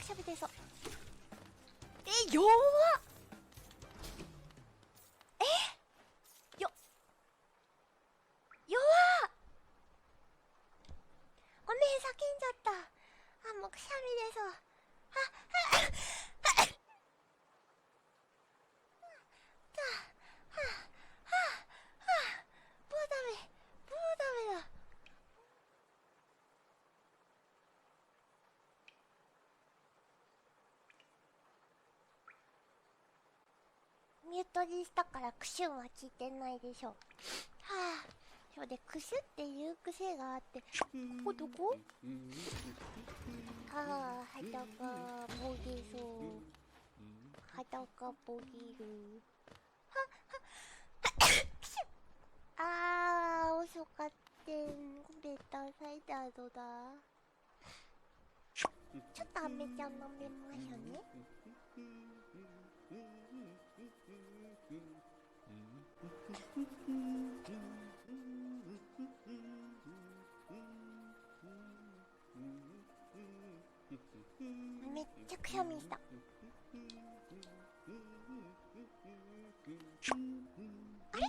しゃべってそう。弱っ。弱っ。ごめん、叫んじゃった。あ、もうくしゃみ出そう。もうダメ。もうダメだ。ミュートにしたからクシュンは聞いてないでしょ。はあ、そうで、クシュっていう癖があって、ここどこ？ああ、肌がボゲそう。肌がボゲる。あー、遅かってん。ごめんなさい、だどだ。ちょっとアメちゃん飲めましょうね。めっちゃくしゃみした。あれ？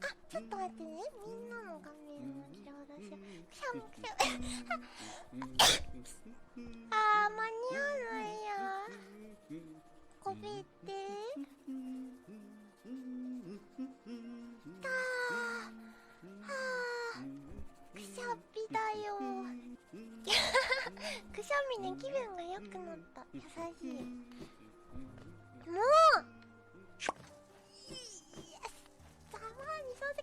あ、ちょっと待ってね。みんなの画面をちょうどしよう。くしゃみくしゃみ。あー、間に合わないや。ごめんって。たー。はー。くしゃみだよ。くしゃみね、気分が良くなった。優しい。もう！ざまあに正直。